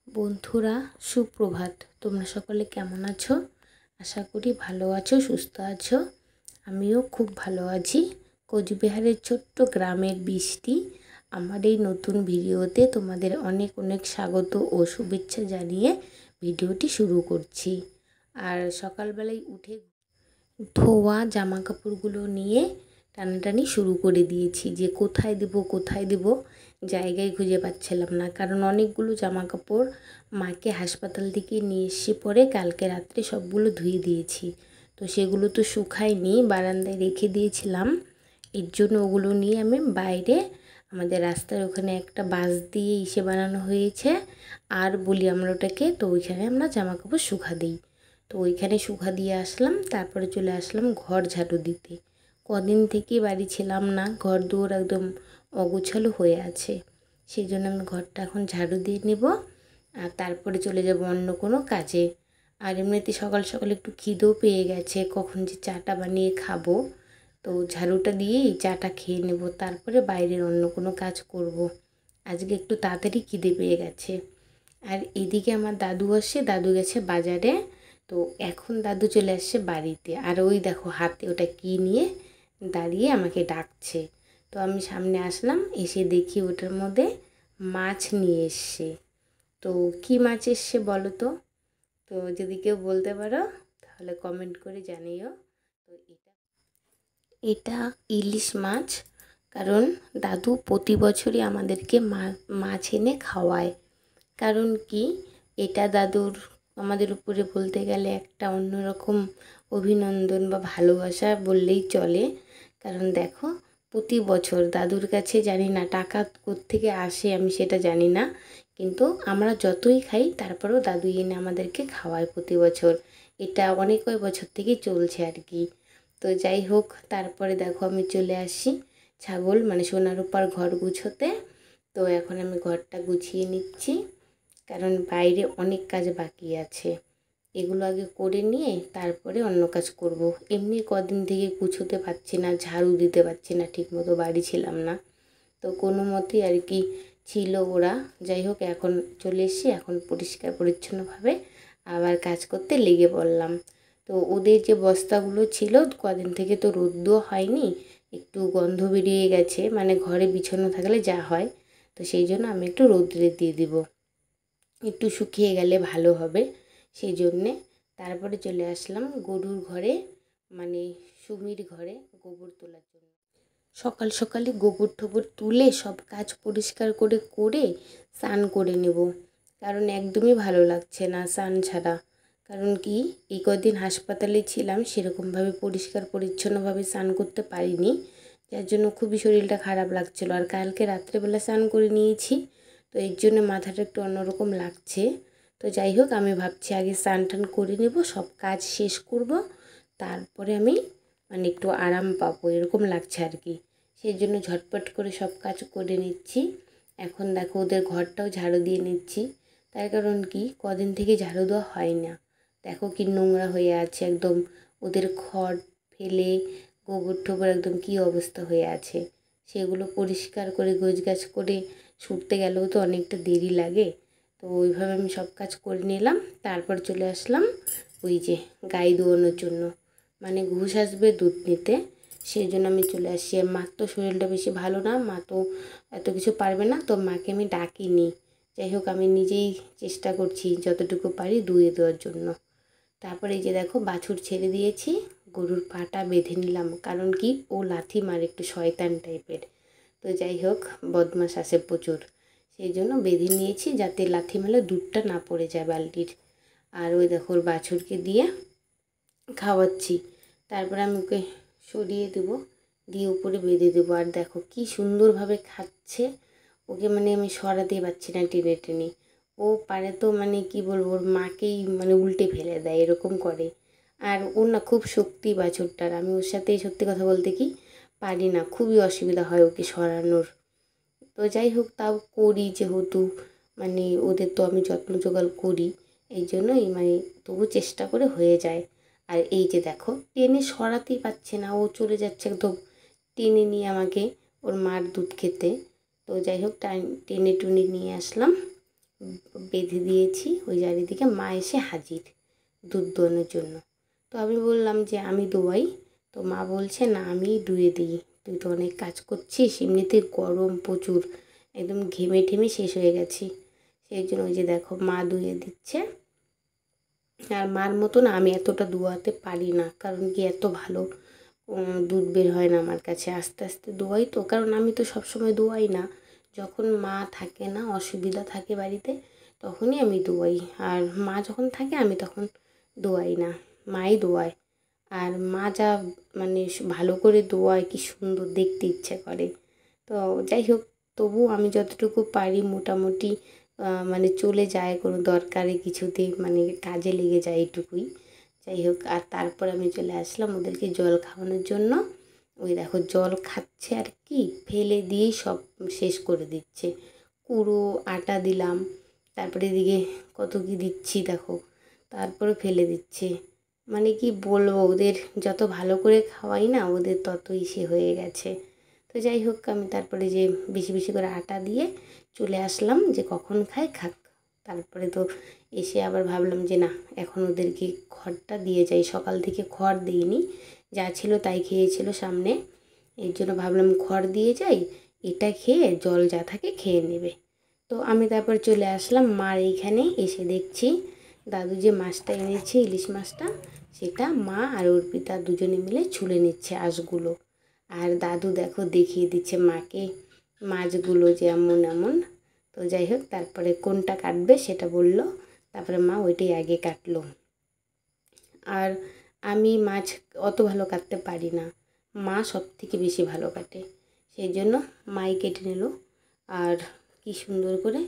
বন্ধুরা সুপ্রভাত। তোমরা সকলে কেমন আছো? আশা করি ভালো আছো, সুস্থ আছো। আমিও খুব ভালো আছি। কোচবিহারের ছোট্ট গ্রামের বৃষ্টি আমার এই নতুন ভিডিওতে তোমাদের অনেক অনেক স্বাগত ও শুভেচ্ছা জানিয়ে ভিডিওটি শুরু করছি। আর সকালবেলায় উঠে ধোয়া জামা কাপড়গুলো নিয়ে টানাটানি শুরু করে দিয়েছি যে কোথায় দেব জায়গায় খুঁজে পাচ্ছিলাম না। কারণ অনেকগুলো জামা কাপড় মাকে হাসপাতাল থেকে নিয়ে এসে পরে কালকে রাত্রে সবগুলো ধুয়ে দিয়েছি। তো সেগুলো তো শুকায়নি, বারান্দায় রেখে দিয়েছিলাম। এর জন্য ওগুলো নিয়ে আমি বাইরে আমাদের রাস্তার ওখানে একটা বাঁশ দিয়ে ইসে বানানো হয়েছে আর বলি আমরা ওটাকে, তো ওইখানে আমরা জামা কাপড় শুকা দিই। তো ওইখানে শুকা দিয়ে আসলাম, তারপরে চলে আসলাম ঘর ঝাড়ু দিতে। কদিন থেকে বাড়ি ছিলাম না, ঘর দুয়ার একদম অগোছালো হয়ে আছে। সেই জন্য আমি ঘরটা এখন ঝাড়ু দিয়ে নেব আর তারপরে চলে যাব অন্য কোনো কাজে। আর এমনিতে সকাল সকাল একটু খিদেও পেয়ে গেছে, কখন যে চাটা বানিয়ে খাবো। তো ঝাড়ুটা দিয়েই চাটা খেয়ে নেব, তারপরে বাইরের অন্য কোনো কাজ করব। আজকে একটু তাড়াতাড়ি খিদে পেয়ে গেছে। আর এদিকে আমার দাদু আসে, দাদু গেছে বাজারে। তো এখন দাদু চলে আসছে বাড়িতে, আর ওই দেখো হাতে ওটা কী নিয়ে দাঁড়িয়ে আমাকে ডাকছে। তো আমি সামনে আসলাম, এসে দেখি ওটার মধ্যে মাছ নিয়ে এসছে। তো কী মাছ এসছে বলো তো? তো যদি কেউ বলতে পারো তাহলে কমেন্ট করে জানিও। তো এটা ইলিশ মাছ। কারণ দাদু প্রতি বছরই আমাদেরকে মাছ এনে খাওয়ায়। কারণ কি, এটা দাদুর আমাদের উপরে বলতে গেলে একটা অন্যরকম অভিনন্দন বা ভালোবাসা বললেই চলে। কারণ দেখো, প্রতি বছর দাদুর কাছে জানি না টাকা কোত্থেকে আসে, আমি সেটা জানি না, কিন্তু আমরা যতই খাই তারপরেও দাদু এনে আমাদেরকে খাওয়ায় প্রতি বছর। এটা অনেক কয়েক বছর থেকেই চলছে আর কি। তো যাই হোক, তারপরে দেখো আমি চলে আসি ছাগল মানে সোনারূপার ঘর গুছোতে। তো এখন আমি ঘরটা গুছিয়ে নিচ্ছি, কারণ বাইরে অনেক কাজ বাকি আছে। এগুলো আগে করে নিয়ে তারপরে অন্য কাজ করব। এমনি কদিন থেকে গুছোতে পারছি না, ঝাড়ু দিতে পারছি না ঠিকমতো, বাড়ি ছিলাম না। তো কোনো মতেই আর কি ছিল ওরা। যাই হোক, এখন চলে এসেছি, এখন পরিষ্কার পরিচ্ছন্নভাবে আবার কাজ করতে লেগে পড়লাম। তো ওদের যে বস্তাগুলো ছিল কদিন থেকে তো রোদ্দুও হয়নি, একটু গন্ধ বেরিয়ে গেছে, মানে ঘরে বিছানো থাকলে যা হয়। তো সেই জন্য আমি একটু রোদ্রে দিয়ে দিব, একটু শুকিয়ে গেলে ভালো হবে। সেই জন্যে তারপরে চলে আসলাম গরুর ঘরে, মানে সুমির ঘরে গোবর তোলার জন্য। সকাল সকালে গোবর টোবর তুলে সব কাজ পরিষ্কার করে স্নান করে নেব। কারণ একদমই ভালো লাগছে না স্নান ছাড়া। কারণ কি, এই কদিন হাসপাতালে ছিলাম, সেরকমভাবে পরিষ্কার পরিচ্ছন্নভাবে স্নান করতে পারিনি, যার জন্য খুবই শরীরটা খারাপ লাগছিলো। আর কালকে রাত্রেবেলা স্নান করে নিয়েছি, তো এর জন্য মাথাটা একটু অন্যরকম লাগছে। তো যাই হোক, আমি ভাবছি আগে স্নান টান করে নেব, সব কাজ শেষ করব, তারপরে আমি মানে একটু আরাম পাবো, এরকম লাগছে আর কি। সেই জন্য ঝটপট করে সব কাজ করে নিচ্ছি। এখন দেখো ওদের ঘরটাও ঝাড়ু দিয়ে নিচ্ছি। তার কারণ কি, কদিন থেকে ঝাড়ু দেওয়া হয় না। দেখো কি নোংরা হয়ে আছে একদম, ওদের খড় ফেলে গোবর টোবর একদম কী অবস্থা হয়ে আছে। সেগুলো পরিষ্কার করে গোছগাছ করে শুকতে গেলেও তো অনেকটা দেরি লাগে। তো ওইভাবে আমি সব কাজ করে নিলাম, তারপর চলে আসলাম ওই যে গাই দোয়ানোর জন্য, মানে ঘুষ আসবে দুধ নিতে। সেই জন্য আমি চলে আসছি। মার তো শরীরটা বেশি ভালো না, মা তো এত কিছু পারবে না, তো মাকে আমি ডাকিনি। যাই হোক, আমি নিজেই চেষ্টা করছি যতটুকু পারি দুয়ে দেওয়ার জন্য। তারপরে এই যে দেখো বাছুর ছেড়ে দিয়েছি, গরুর পাটা বেঁধে নিলাম। কারণ কি, ও লাথি মারে, একটু শয়তান টাইপের। তো যাই হোক, বদমাস আছে প্রচুর, সেই জন্য বেঁধে নিয়েছি যাতে লাথি মারলে দুধটা না পড়ে যায় বালতির। আর ওই দেখো ওর বাছুরকে দিয়ে খাওয়াচ্ছি, তারপরে আমি ওকে সরিয়ে দেবো, দিয়ে উপরে বেঁধে দেবো। আর দেখো কি সুন্দরভাবে খাচ্ছে, ওকে মানে আমি সরাতেই পারছি না টেনে টেনে। ও পারে তো মানে কি বলবো, ওর মাকেই মানে উল্টে ফেলে দেয়, এরকম করে। আর ওর না খুব শক্তি বাছুরটার, আমি ওর সাথে সত্যি কথা বলতে কি পারি না, খুবই অসুবিধা হয় ওকে সরানোর। তো যাই হোক, তাও করি যেহেতু, মানে ওদের তো আমি যত্ন জোগাড় করি, এই জন্যই মানে তবু চেষ্টা করে হয়ে যায়। আর এই যে দেখো টেনে সরাতেই পারছে না, ও চলে যাচ্ছে একদম টেনে নিয়ে আমাকে ওর মার দুধ খেতে। তো যাই হোক, টেনে টুনে নিয়ে আসলাম, বেঁধে দিয়েছি ওই চারিদিকে। মা এসে হাজির দুধ দোয়ানোর জন্য। তো আমি বললাম যে আমি দোয়াই। তো মা বলছে না আমি দুয়ে দিই, তুই তো অনেক কাজ করছিস, এমনিতে গরম প্রচুর, একদম ঘেমে ঠেমে শেষ হয়ে গেছি। সেই জন্য ওই যে দেখো মা দুয়ে দিচ্ছে। আর মার মতো না আমি এতটা দোয়াতে পারি না, কারণ কি এত ভালো দুধ বের হয় না আমার কাছে। আস্তে আস্তে দোয়াই তো, কারণ আমি তো সবসময় দোয়াই না। যখন মা থাকে না, অসুবিধা থাকে বাড়িতে, তখনই আমি দোয়াই। আর মা যখন থাকে আমি তখন দোয়াই না, মাই দোয়ায়। আর মা যা মানে ভালো করে দোয়ায়, কি সুন্দর দেখতে ইচ্ছে করে। তো যাই হোক, তবু আমি যতটুকু পারি মোটামুটি মানে চলে যায়, কোনো দরকারে কিছুতে মানে কাজে লেগে যায় এইটুকুই। যাই হোক, আর তারপর আমি চলে আসলাম ওদেরকে জল খাওয়ানোর জন্য। ওই দেখো জল খাচ্ছে আর কি ফেলে দিয়েই সব শেষ করে দিচ্ছে। কুড়ো আটা দিলাম, তারপরে এদিকে কত কি দিচ্ছি দেখো, তারপরে ফেলে দিচ্ছে। মানে কি বলবো, ওদের যত ভালো করে খাওয়াই না ওদের ততই সে হয়ে গেছে। তো যাই হোক, আমি তারপরে যে বেশি বেশি করে আটা দিয়ে চলে আসলাম, যে কখন খায় খাক। তারপরে তো এসে আবার ভাবলাম যে না, এখন ওদেরকে খড়টা দিয়ে যাই। সকাল থেকে খড় দিইনি, যা ছিল তাই খেয়েছিল সামনে, এর জন্য ভাবলাম খড় দিয়ে যাই, এটা খেয়ে জল যা থাকে খেয়ে নেবে। তো আমি তারপর চলে আসলাম মার এইখানে। এসে দেখছি দাদু যে মাছটা এনেছে, ইলিশ মাছটা, সেটা মা আর অর্পিতা দুজনে মিলে ছুলে নিচ্ছে আঁশগুলো। আর দাদু দেখো দেখিয়ে দিচ্ছে মাকে মাছগুলো যে এমন এমন। তো যাই হোক, তারপরে কোনটা কাটবে সেটা বলল, তারপরে মা ওইটাই আগে কাটলো। আর আমি মাছ অত ভালো কাটতে পারি না, মা সব থেকে বেশি ভালো কাটে, সেই জন্য মাই কেটে নিল। আর কি সুন্দর করে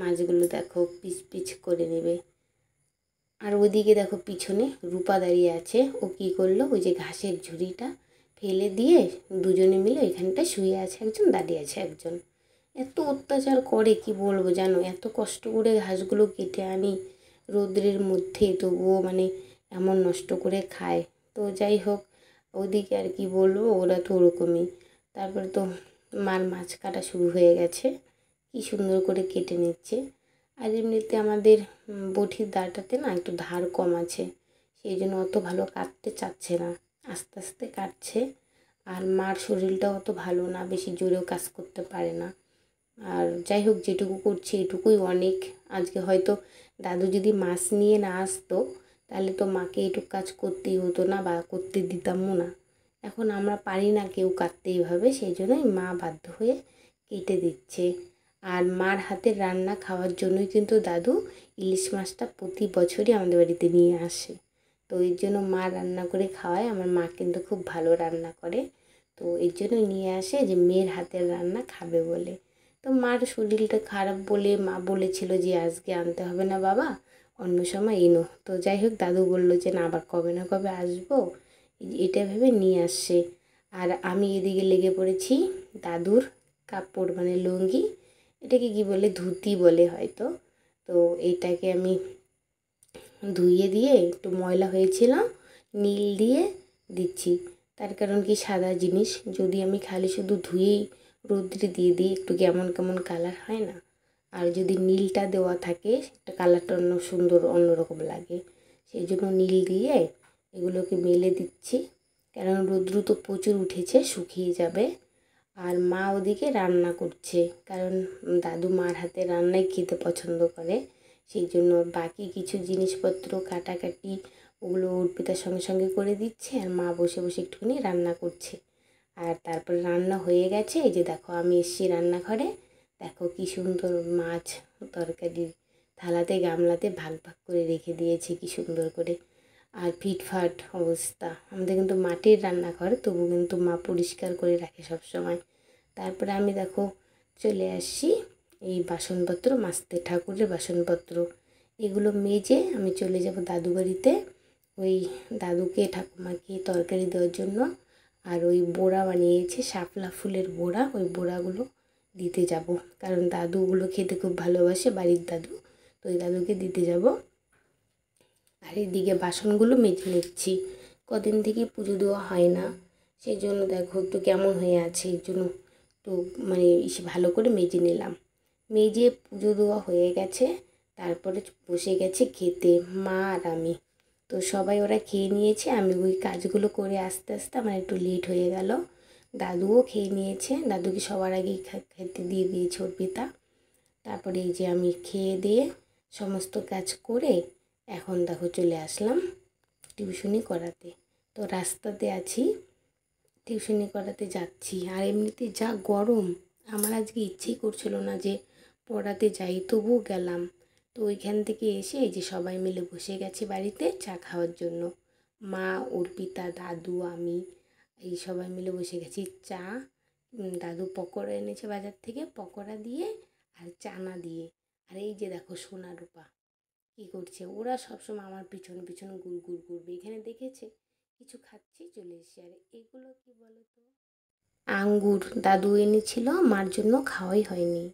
মাছগুলো দেখো পিচ পিচ করে নেবে। আর ওইদিকে দেখো পিছনে রূপা দাঁড়িয়ে আছে, ও কী করলো, ওই যে ঘাসের ঝুড়িটা ফেলে দিয়ে দুজনে মিলে ওইখানটায় শুয়ে আছে একজন, দাঁড়িয়ে আছে একজন। এত অত্যাচার করে কি বলবো জানো, এত কষ্ট করে ঘাসগুলো কেটে আনি রৌদ্রের মধ্যে, তবুও মানে এমন নষ্ট করে খায়। তো যাই হোক, ওদিকে আর কি বলবো, ওরা তো ওরকমই। তারপরে তো মার মাছ কাটা শুরু হয়ে গেছে, কি সুন্দর করে কেটে নিচ্ছে। আর এমনিতে আমাদের বটির দাটাতে না একটু ধার কম আছে, সেই জন্য অত ভালো কাটতে চাচ্ছে না, আস্তে আস্তে কাটছে। আর মার শরীরটাও অত ভালো না, বেশি জোরেও কাজ করতে পারে না। আর যাই হোক, যেটুকু করছি এটুকুই অনেক। আজকে হয়তো দাদু যদি মাছ নিয়ে না আসতো, তাহলে তো মাকে এটুকু কাজ করতেই হতো না, বা করতে দিতামও না। এখন আমরা পারি না কেউ কাটতে এইভাবে, সেই জন্যই মা বাধ্য হয়ে কেটে দিচ্ছে। আর মার হাতের রান্না খাওয়ার জন্যই কিন্তু দাদু ইলিশ মাছটা প্রতি বছরই আমাদের বাড়িতে নিয়ে আসে। তো এর জন্য মা রান্না করে খাওয়ায়, আমার মা কিন্তু খুব ভালো রান্না করে। তো এর জন্য নিয়ে আসে যে মেয়ের হাতের রান্না খাবে বলে। তো মার শরীরটা খারাপ বলে মা বলেছিল যে আজকে আনতে হবে না বাবা, অন্য সময় এনো। তো যাই হোক, দাদু বললো যে না, আবার কবে না কবে আসবো, এটা ভেবে নিয়ে আসছে। আর আমি এদিকে লেগে পড়েছি দাদুর কাপড় মানে লুঙ্গি, এটাকে কি বলে, ধুতি বলে হয়তো। তো এটাকে আমি ধুইয়ে দিয়ে একটু ময়লা হয়েছিল, নীল দিয়ে দিচ্ছি। তার কারণ কি, সাদা জিনিস যদি আমি খালি শুধু ধুয়েই রোদ্রে দিয়ে দিই, একটু কেমন কেমন কালার হয় না। আর যদি নীলটা দেওয়া থাকে, একটা কালারটা অন্য সুন্দর অন্যরকম লাগে। সেই জন্য নীল দিয়ে এগুলোকে মেলে দিচ্ছি, কারণ রৌদ্র তো প্রচুর উঠেছে, শুকিয়ে যাবে। আর মা ওদিকে রান্না করছে, কারণ দাদু মার হাতে রান্নাই খেতে পছন্দ করে। সেই জন্য বাকি কিছু জিনিসপত্র কাটাকাটি ওগুলো অর্পিতার সঙ্গে সঙ্গে করে দিচ্ছে, আর মা বসে বসে একটুখানি রান্না করছে। আর তারপরে রান্না হয়ে গেছে, এই যে দেখো আমি এসছি রান্নাঘরে, দেখো কি সুন্দর মাছ তরকারি থালাতে গামলাতে ভাগ ভাগ করে রেখে দিয়েছে কি সুন্দর করে। আর ফিটফাট অবস্থা, আমাদের কিন্তু মাটির রান্নাঘর, তবু কিন্তু মা পরিষ্কার করে রাখে সব সময়। তারপরে আমি দেখো চলে আসছি এই বাসনপত্র মাজতে, ঠাকুরের বাসনপত্র এগুলো মেজে আমি চলে যাব দাদু বাড়িতে, ওই দাদুকে ঠাকুমাকে তরকারি দেওয়ার জন্য। আর ওই বোড়া বানিয়েছে, শাপলা ফুলের বোড়া, ওই বোড়াগুলো দিতে যাব, কারণ দাদু ওগুলো খেতে খুব ভালোবাসে, বাড়ির দাদু। তো ওই দাদুকে দিতে যাব। আর এদিকে বাসনগুলো মেজে নিচ্ছি, কদিন থেকে পুজো দেওয়া হয় না, সেই জন্য দেখো একটু কেমন হয়ে আছে, এই জন্য একটু মানে ভালো করে মেজে নিলাম। মেজে পুজো দেওয়া হয়ে গেছে, তারপরে বসে গেছে খেতে মা আর আমি। তো সবাই ওরা খেয়ে নিয়েছে, আমি ওই কাজগুলো করে আস্তে আস্তে আমার একটু লেট হয়ে গেল। দাদুও খেয়ে নিয়েছে, দাদুকে সবার আগেই খেতে দিয়ে দিয়েছে ওর পিতা। তারপরে এই যে আমি খেয়ে দিয়ে সমস্ত কাজ করে এখন দেখো চলে আসলাম টিউশনি করাতে। তো রাস্তাতে আছি, টিউশনি করাতে যাচ্ছি। আর এমনিতে যা গরম, আমার আজকে ইচ্ছেই করছিল না যে পড়াতে যাই, তবুও গেলাম। তো ওইখান থেকে এসে এই যে সবাই মিলে বসে গেছি বাড়িতে চা খাওয়ার জন্য। মা, অর্পিতা, দাদু, আমি এই সবাই মিলে বসে গেছি। চা, দাদু পকোড়া এনেছে বাজার থেকে, পকোড়া দিয়ে আর চানা দিয়ে। আর এই যে দেখো সোনা রূপা কী করছে, ওরা সবসময় আমার পিছন পিছন গুড় গুড় করবে। এখানে দেখেছে কিছু খাচ্ছি চলে এসে। আর এগুলো কি বলো তো, আঙ্গুর দাদু এনেছিল, মার জন্য খাওয়াই হয়নি।